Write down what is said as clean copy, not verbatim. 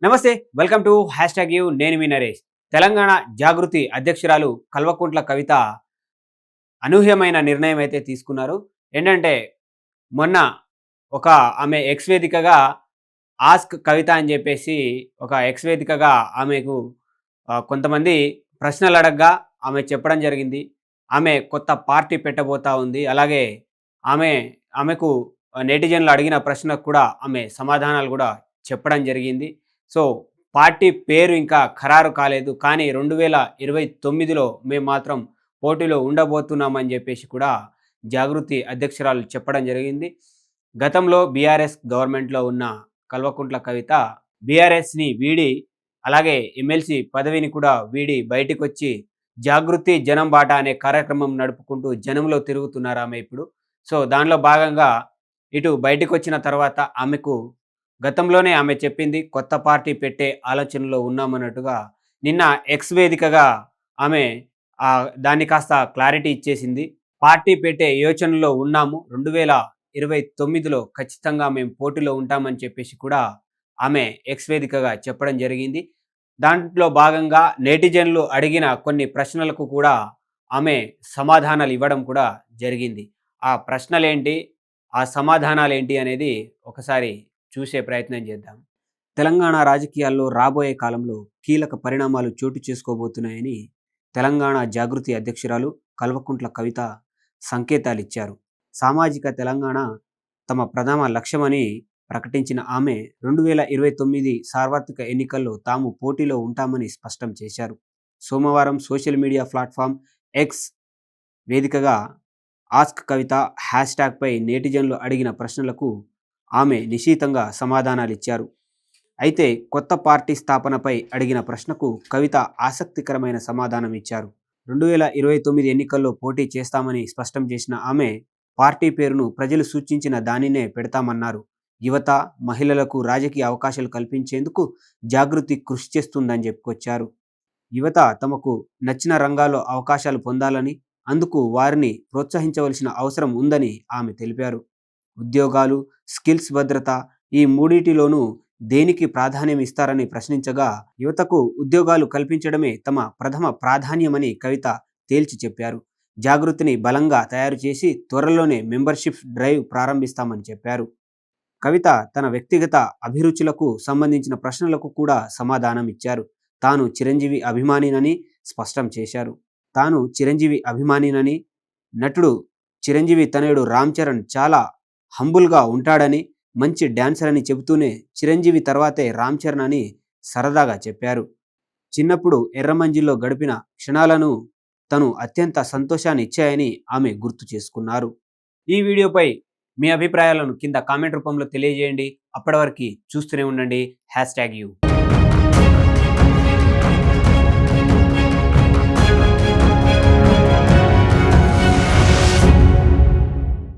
నమస్తే, welcome to #you. నేను మీ నరేష్. తెలంగాణ జాగృతి అధ్యక్షురాలు కల్వకుంట్ల కవిత అనూహ్యమైన నిర్ణయం అయితే తీసుకున్నారు. ఏంటంటే మొన్న ఒక ఆమె ఎక్స్ వేదికగా ఆస్క్ కవిత అని చెప్పేసి ఒక ఎక్స్ వేదికగా ఆమెకు కొంతమంది ప్రశ్నలు అడగ్గా ఆమె చెప్పడం జరిగింది. ఆమె కొత్త పార్టీ పెట్టబోతా ఉంది. అలాగే ఆమె ఆమెకు నెటిజన్లు అడిగిన ప్రశ్నకు కూడా ఆమె సమాధానాలు కూడా చెప్పడం జరిగింది. సో, పార్టీ పేరు ఇంకా ఖరారు కాలేదు. కానీ 2029లో మేము మాత్రం పోటీలో ఉండబోతున్నామని జెప్పేసి కూడా జాగృతి అధ్యక్షురాలు చెప్పడం జరిగింది. గతంలో బీఆర్ఎస్ గవర్నమెంట్‌లో ఉన్న కల్వకుంట్ల కవిత బీఆర్ఎస్‌ని వీడి అలాగే ఎమ్మెల్సీ పదవిని కూడా వీడి బయటికొచ్చి జాగృతి జనం బాట అనే కార్యక్రమం నడుపుకుంటూ జనంలో తిరుగుతున్నారామె ఇప్పుడు. సో, దానిలో భాగంగా ఇటు బయటికొచ్చిన తర్వాత ఆమెకు గతంలోనే ఆమె చెప్పింది కొత్త పార్టీ పెట్టే ఆలోచనలో ఉన్నామన్నట్టుగా నిన్న ఎక్స్ వేదికగా ఆమె దాన్ని కాస్త క్లారిటీ ఇచ్చేసింది. పార్టీ పెట్టే యోచనలో ఉన్నాము. 2029లో ఖచ్చితంగా మేము పోటీలో ఉంటామని చెప్పేసి కూడా ఆమె ఎక్స్ వేదికగా చెప్పడం జరిగింది. దాంట్లో భాగంగా నెటిజన్లు అడిగిన కొన్ని ప్రశ్నలకు కూడా ఆమె సమాధానాలు ఇవ్వడం కూడా జరిగింది. ఆ ప్రశ్నలేంటి, ఆ సమాధానాలేంటి అనేది ఒకసారి చూసే ప్రయత్నం చేద్దాం. తెలంగాణ రాజకీయాల్లో రాబోయే కాలంలో కీలక పరిణామాలు చోటు చేసుకోబోతున్నాయని తెలంగాణ జాగృతి అధ్యక్షురాలు కల్వకుంట్ల కవిత సంకేతాలిచ్చారు. సామాజిక తెలంగాణ తమ ప్రథమ లక్ష్యమని ప్రకటించిన ఆమె 2029 సార్వత్రిక ఎన్నికల్లో తాము పోటీలో ఉంటామని స్పష్టం చేశారు. సోమవారం సోషల్ మీడియా ప్లాట్ఫామ్ ఎక్స్ వేదికగా ఆస్క్ కవిత హ్యాష్ట్యాగ్పై నెటిజన్లు అడిగిన ప్రశ్నలకు ఆమె నిశితంగా సమాధానాలిచ్చారు. అయితే కొత్త పార్టీ స్థాపనపై అడిగిన ప్రశ్నకు కవిత ఆసక్తికరమైన సమాధానం ఇచ్చారు. 2029 ఎన్నికల్లో పోటీ చేస్తామని స్పష్టం చేసిన ఆమె పార్టీ పేరును ప్రజలు సూచించిన దానినే పెడతామన్నారు. యువత, మహిళలకు రాజకీయ అవకాశాలు కల్పించేందుకు జాగృతి కృషి చేస్తుందని చెప్పుకొచ్చారు. యువత తమకు నచ్చిన రంగాల్లో అవకాశాలు పొందాలని, అందుకు వారిని ప్రోత్సహించవలసిన అవసరం ఉందని ఆమె తెలిపారు. ఉద్యోగాలు, స్కిల్స్, భద్రత ఈ మూడిటిలోనూ దేనికి ప్రాధాన్యం ఇస్తారని ప్రశ్నించగా యువతకు ఉద్యోగాలు కల్పించడమే తమ ప్రథమ ప్రాధాన్యమని కవిత తేల్చి చెప్పారు. జాగృతిని బలంగా తయారు చేసి త్వరలోనే మెంబర్షిప్ డ్రైవ్ ప్రారంభిస్తామని చెప్పారు. కవిత తన వ్యక్తిగత అభిరుచులకు సంబంధించిన ప్రశ్నలకు కూడా సమాధానం ఇచ్చారు. తాను చిరంజీవి అభిమానినని స్పష్టం చేశారు. నటుడు చిరంజీవి తనయుడు రామ్ చరణ్ చాలా హంబుల్గా ఉంటాడని, మంచి డాన్సర్ అని చెబుతూనే చిరంజీవి తర్వాతే రామ్ చరణ్ అని సరదాగా చెప్పారు. చిన్నప్పుడు ఎర్రమంజిల్లో గడిపిన క్షణాలను తను అత్యంత సంతోషాన్ని ఇచ్చాయని ఆమె గుర్తు చేసుకున్నారు. ఈ వీడియోపై మీ అభిప్రాయాలను కింద కామెంట్ రూపంలో తెలియజేయండి. అప్పటి వరకు చూస్తూనే ఉండండి #యూ.